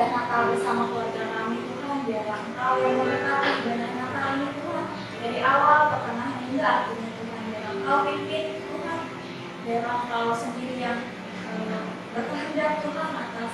ibadah Natal bersama keluarga kami Tuhan, biarlah Engkau yang memberkati ibadah Natal ini Tuhan, dari awal pertengahan hingga akhirnya Tuhan, biarlah Engkau pimpin Tuhan, biarlah Engkau sendiri yang berkehendak Tuhan atas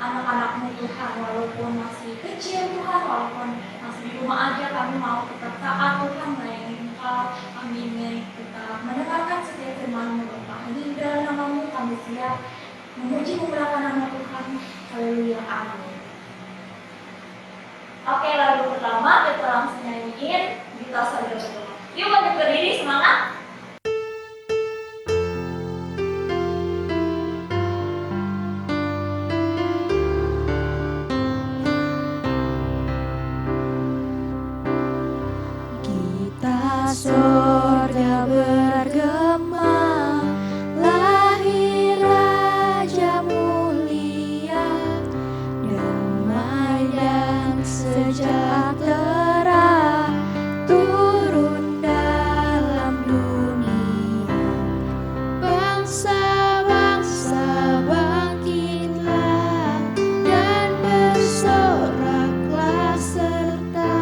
anak-anakmu Tuhan, walaupun masih kecil Tuhan, walaupun masih di rumah aja, kami mau tetap taat Tuhan, melayani Engkau. Kami ingin tetap mendengarkan setiap firman-Mu Bapa. Hanya di dalam nama-Mu kami siap memuji memuliakan nama Tuhan. Haleluya, amin. Oke, lagu pertama kita langsung nyanyiin Kita Saudara Berdoa. Yuk bangkit berdiri, semangat. Sorga bergema, lahir Raja mulia, damai dan sejahtera turun dalam dunia. Bangsa-bangsa bangkitlah dan bersoraklah serta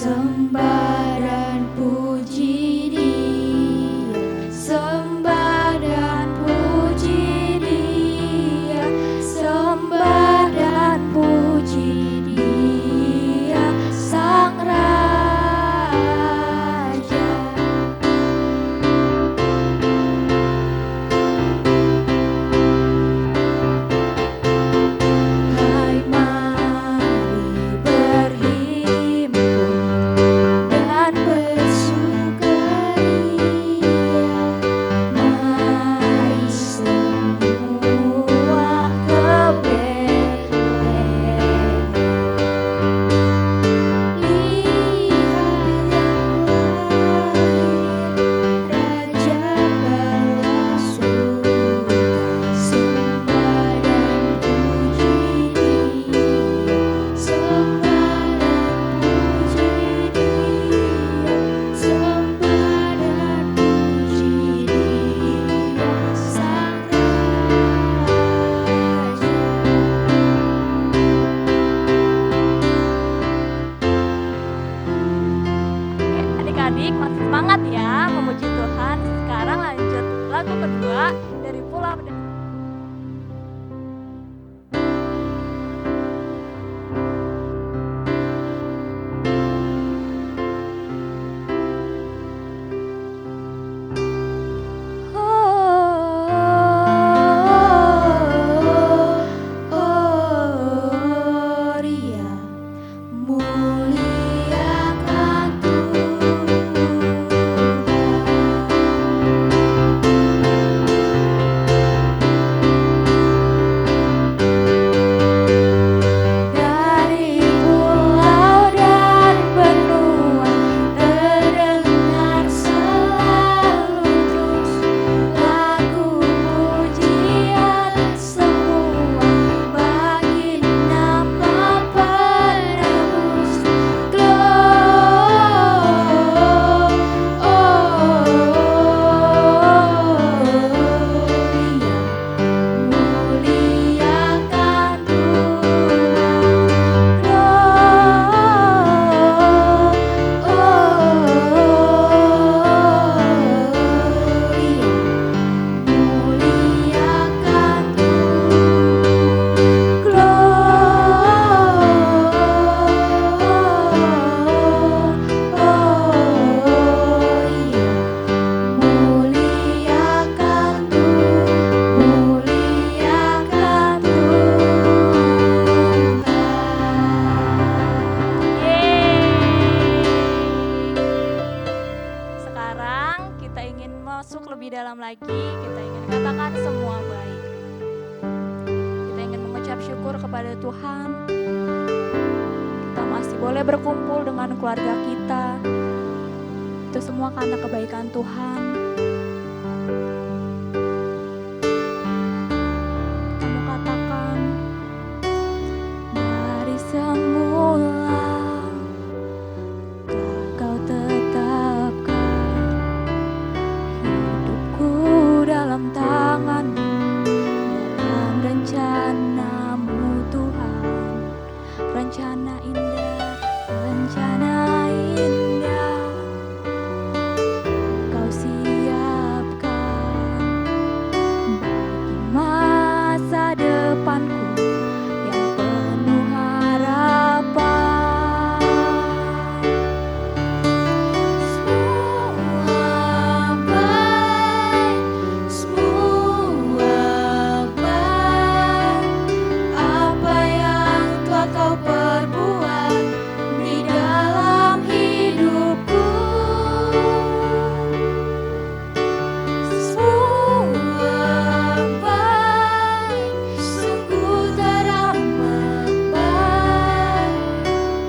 sembah dan puji Dia, sembah dan puji Dia, sembah dan puji Dia, Sang Raja. Hai mari berhimpun dan bersukaria, mari semua ke Betlehem. Lihat yang lahir Raja bala surga, sembah dan puji Dia, sembah dan puji Dia, sembah dan puji Dia, Sang Raja. Adik-adik masih semangat ya memuji Tuhan. Sekarang lanjut lagu kedua dari Pulau Pedang. Ria muliakan dari pulau dan benua terdengar selalu terus lagu pujian semua bagi nama penebus. Muliakan Sekarang kita ingin masuk lebih dalam lagi, kita ingin katakan semua baik. Kita ingin mengucap syukur kepada Tuhan. Kita masih boleh berkumpul dengan keluarga kita. Itu semua karena kebaikan Tuhan. Kamu katakan, dari semula Kau tetapkan hidupku dalam tangan-Mu, dalam rencana-Mu Tuhan. Rencana indah, rencana indah Kau siapkan bagi masa depanku yang penuh harapan. Semua baik, semua baik, apa yang telah Kau perbuat di dalam hidupku. Semua baik, sungguh teramat baik,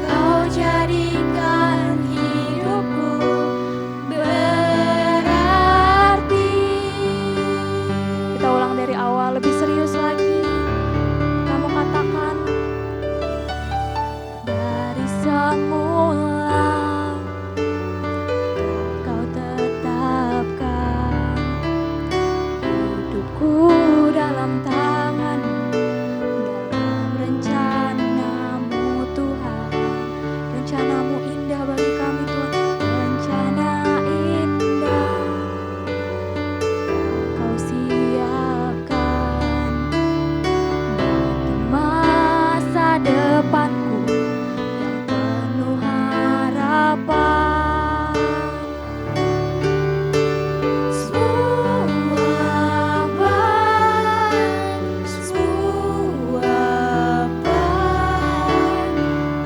Kau jadikan hidupku berarti. Kita ulang dari awal, lebih serius lagi. Kamu katakan, dari semula Kau tetapkan hidupku dalam tangan-Mu, dalam rencana-Mu Tuhan. Rencana-Mu indah bagi kami Tuhan, rencana indah Kau siapkan bagi masa depanku yang penuh harapan. Semua baik, semua baik,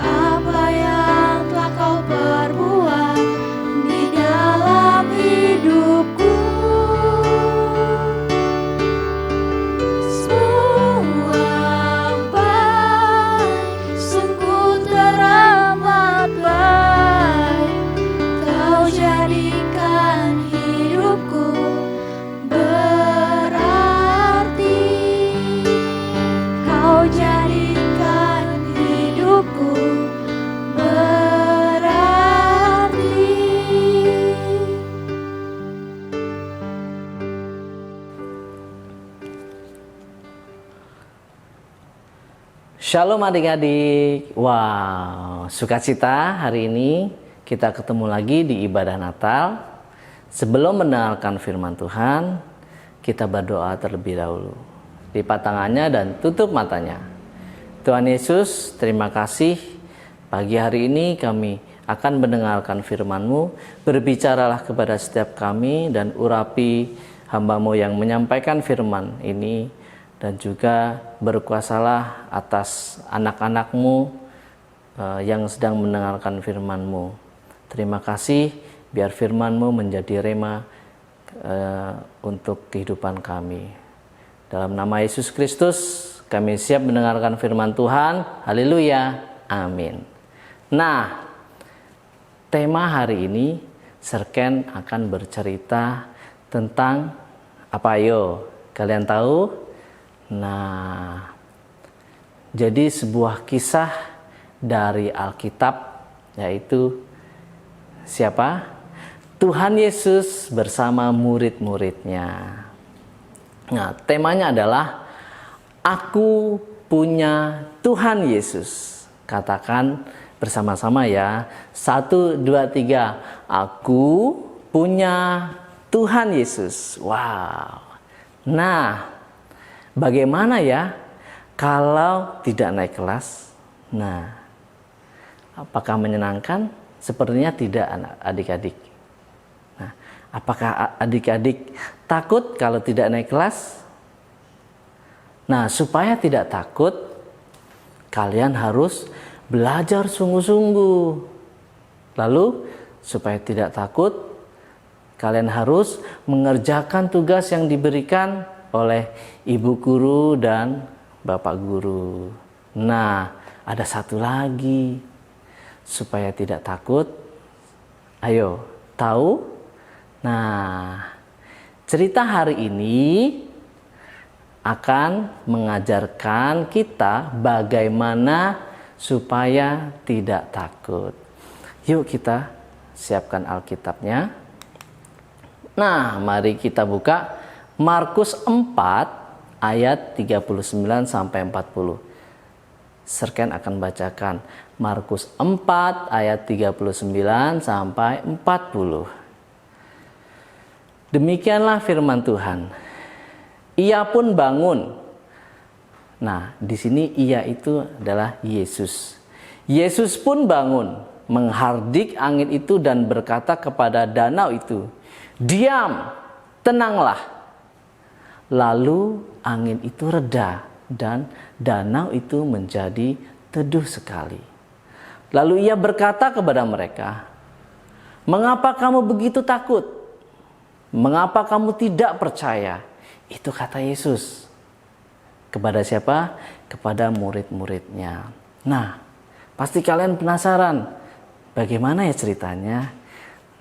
apa yang telah Kau perbuat di dalam hidupku. Semua baik, sungguh teramat baik, Kau jadikan hidupku berarti. Kau jadikan hidupku berarti. Shalom adik-adik. Wow, sukacita hari ini kita ketemu lagi di ibadah Natal. Sebelum mendengarkan firman Tuhan, kita berdoa terlebih dahulu. Lipat tangannya dan tutup matanya. Tuhan Yesus, terima kasih. Pagi hari ini kami akan mendengarkan firman-Mu. Berbicaralah kepada setiap kami dan urapi hamba-Mu yang menyampaikan firman ini. Dan juga berkuasalah atas anak-anak-Mu yang sedang mendengarkan firman-Mu. Terima kasih, biar firman-Mu menjadi rema untuk kehidupan kami. Dalam nama Yesus Kristus, kami siap mendengarkan firman Tuhan. Haleluya, amin. Nah, tema hari ini, Serken akan bercerita tentang apa yo? Kalian tahu? Nah, jadi sebuah kisah dari Alkitab, yaitu siapa? Tuhan Yesus bersama murid-muridnya. Nah, temanya adalah Aku punya Tuhan Yesus. Katakan bersama-sama ya. 1, 2, 3. Aku punya Tuhan Yesus. Wow. Nah, bagaimana ya kalau tidak naik kelas? Nah, apakah menyenangkan? Sepertinya tidak, adik-adik. Nah, apakah adik-adik takut kalau tidak naik kelas? Nah, supaya tidak takut, kalian harus belajar sungguh-sungguh. Lalu, supaya tidak takut, kalian harus mengerjakan tugas yang diberikan oleh ibu guru dan bapak guru. Nah, ada satu lagi. supaya tidak takut? Ayo, tahu? Nah, cerita hari ini akan mengajarkan kita bagaimana supaya tidak takut. Yuk kita siapkan Alkitabnya. Nah, mari kita buka Markus 4 ayat 39 sampai 40. Serken akan bacakan Markus 4 ayat 39 sampai 40. Demikianlah firman Tuhan. Ia pun bangun. Nah, di sini ia itu adalah Yesus. Yesus pun bangun, menghardik angin itu dan berkata kepada danau itu, "Diam, tenanglah." Lalu angin itu reda dan danau itu menjadi teduh sekali. Lalu ia berkata kepada mereka, "Mengapa kamu begitu takut? Mengapa kamu tidak percaya?" Itu kata Yesus. Kepada siapa? Kepada murid-muridnya. Nah, pasti kalian penasaran bagaimana ya ceritanya?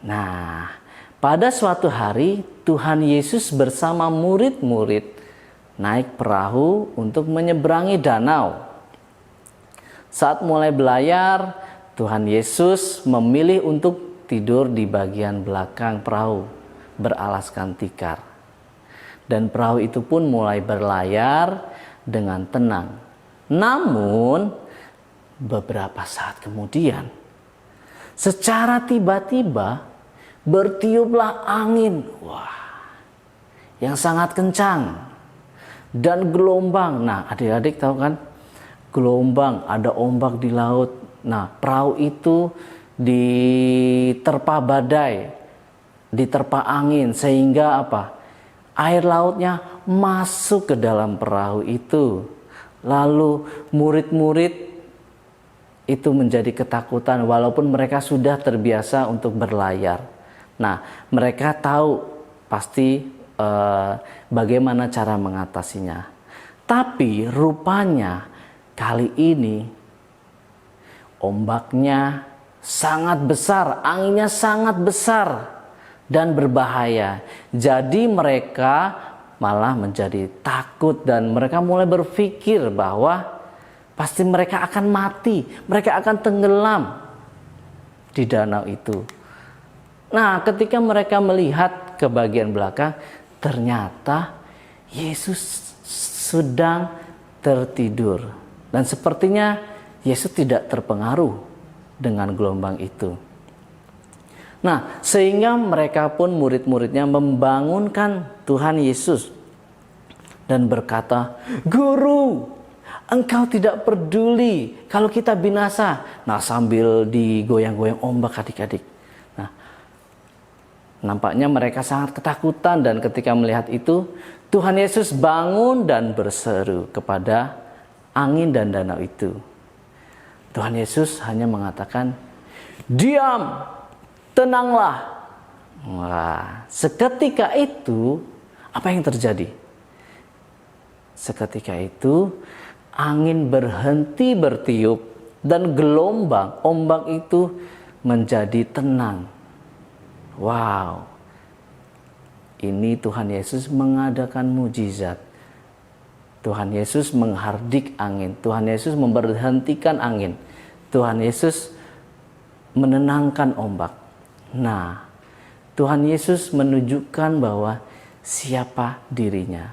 Nah, pada suatu hari Tuhan Yesus bersama murid-murid naik perahu untuk menyeberangi danau. Saat mulai belayar, Tuhan Yesus memilih untuk tidur di bagian belakang perahu beralaskan tikar. Dan perahu itu pun mulai berlayar dengan tenang. Namun, beberapa saat kemudian, secara tiba-tiba bertiuplah angin. Wah, yang sangat kencang. Dan gelombang. Nah, adik-adik tahu kan? Gelombang, ada ombak di laut. Nah, perahu itu diterpa badai, diterpa angin, sehingga apa? Air lautnya masuk ke dalam perahu itu. Lalu murid-murid itu menjadi ketakutan walaupun mereka sudah terbiasa untuk berlayar. Nah, mereka tahu pasti bagaimana cara mengatasinya. Tapi rupanya kali ini ombaknya sangat besar, anginnya sangat besar dan berbahaya. Jadi mereka malah menjadi takut dan mereka mulai berpikir bahwa pasti mereka akan mati, mereka akan tenggelam di danau itu. Nah, ketika mereka melihat ke bagian belakang, ternyata Yesus sedang tertidur. Dan sepertinya Yesus tidak terpengaruh dengan gelombang itu. Nah, sehingga mereka pun murid-muridnya membangunkan Tuhan Yesus dan berkata, "Guru, Engkau tidak peduli kalau kita binasa." Nah, sambil digoyang-goyang ombak adik-adik. Nah, nampaknya mereka sangat ketakutan dan ketika melihat itu, Tuhan Yesus bangun dan berseru kepada angin dan danau itu. Tuhan Yesus hanya mengatakan, "Diam, tenanglah." Wah, seketika itu apa yang terjadi? Seketika itu angin berhenti bertiup dan gelombang ombak itu menjadi tenang. Wow, ini Tuhan Yesus mengadakan mujizat. Tuhan Yesus menghardik angin. Tuhan Yesus memberhentikan angin. Tuhan Yesus menenangkan ombak. Nah, Tuhan Yesus menunjukkan bahwa siapa dirinya.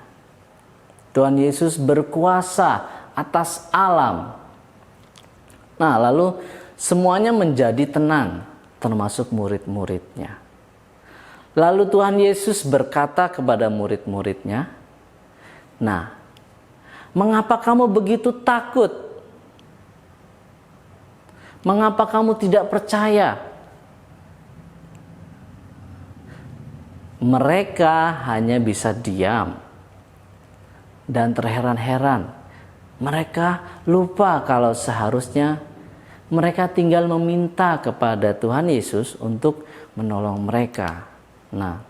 Tuhan Yesus berkuasa atas alam. Nah, lalu semuanya menjadi tenang, termasuk murid-muridnya. Lalu Tuhan Yesus berkata kepada murid-muridnya, "Nah, mengapa kamu begitu takut? Mengapa kamu tidak percaya?" Mereka hanya bisa diam dan terheran-heran. Mereka lupa kalau seharusnya mereka tinggal meminta kepada Tuhan Yesus untuk menolong mereka. Nah,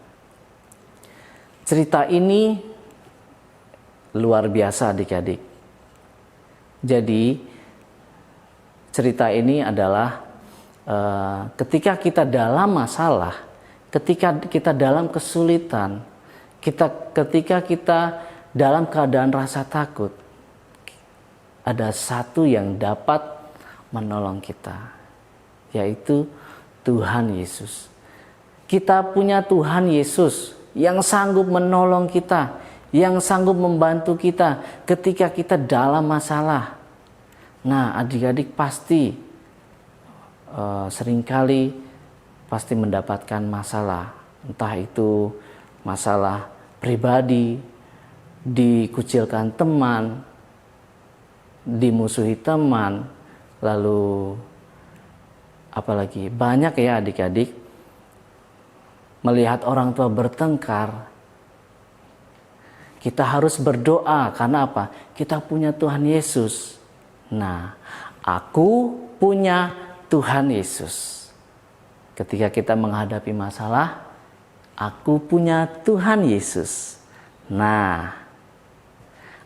cerita ini luar biasa adik-adik. Jadi, cerita ini adalah ketika kita dalam masalah, ketika kita dalam kesulitan, ketika kita dalam keadaan rasa takut, ada satu yang dapat menolong kita, yaitu Tuhan Yesus. Kita punya Tuhan Yesus yang sanggup menolong kita, yang sanggup membantu kita ketika kita dalam masalah. Nah, adik-adik pasti seringkali pasti mendapatkan masalah, entah itu masalah pribadi, dikucilkan teman, dimusuhi teman, lalu apalagi banyak ya adik-adik, melihat orang tua bertengkar. Kita harus berdoa karena apa? Kita punya Tuhan Yesus. Nah, aku punya Tuhan Yesus. Ketika kita menghadapi masalah, aku punya Tuhan Yesus. Nah,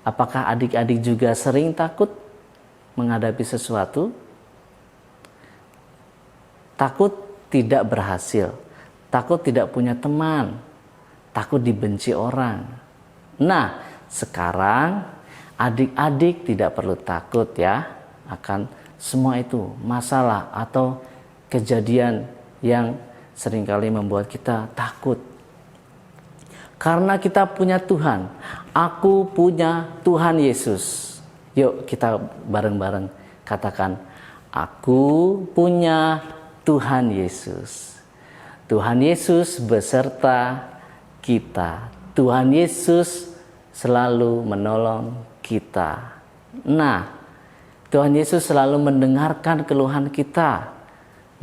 apakah adik-adik juga sering takut menghadapi sesuatu? Takut tidak berhasil, takut tidak punya teman, takut dibenci orang. Nah, sekarang adik-adik tidak perlu takut ya akan semua itu masalah atau kejadian yang seringkali membuat kita takut. Karena kita punya Tuhan. Aku punya Tuhan Yesus. Yuk kita bareng-bareng katakan, aku punya Tuhan Yesus. Tuhan Yesus beserta kita. Tuhan Yesus selalu menolong kita. Nah, Tuhan Yesus selalu mendengarkan keluhan kita.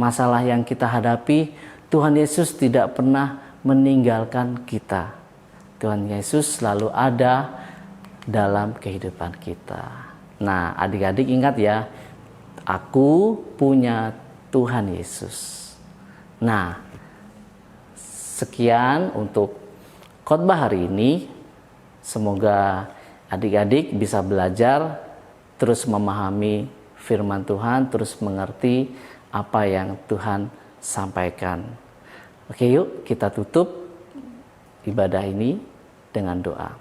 Masalah yang kita hadapi, Tuhan Yesus tidak pernah meninggalkan kita. Tuhan Yesus selalu ada dalam kehidupan kita. Nah, adik-adik ingat ya, aku punya Tuhan Yesus. Nah, sekian untuk khotbah hari ini. Semoga adik-adik bisa belajar, terus memahami firman Tuhan, terus mengerti apa yang Tuhan sampaikan. Oke, yuk kita tutup ibadah ini dengan doa.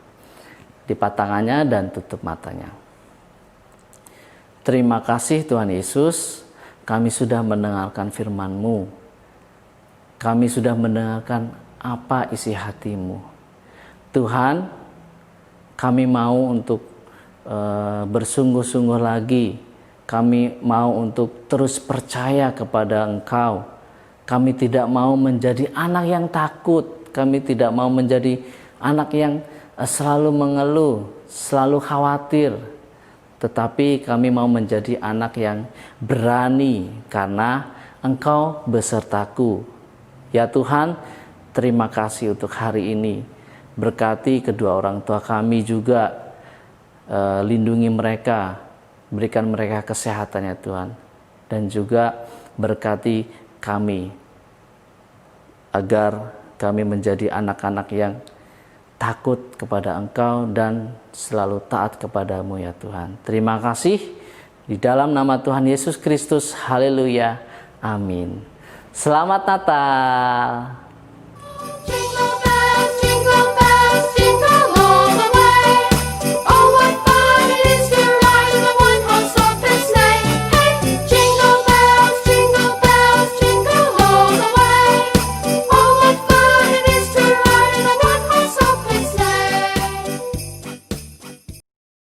Lipat tangannya dan tutup matanya. Terima kasih Tuhan Yesus, kami sudah mendengarkan firman-Mu. Kami sudah mendengarkan apa isi hati-Mu. Tuhan, kami mau untuk bersungguh-sungguh lagi. Kami mau untuk terus percaya kepada Engkau. Kami tidak mau menjadi anak yang takut. Kami tidak mau menjadi anak yang selalu mengeluh, selalu khawatir. Tetapi kami mau menjadi anak yang berani karena Engkau besertaku. Ya Tuhan, terima kasih untuk hari ini. Berkati kedua orang tua kami juga, lindungi mereka, berikan mereka kesehatan ya Tuhan. Dan juga berkati kami, agar kami menjadi anak-anak yang takut kepada Engkau dan selalu taat kepadamu ya Tuhan. Terima kasih, di dalam nama Tuhan Yesus Kristus, haleluya, amin. Selamat Natal.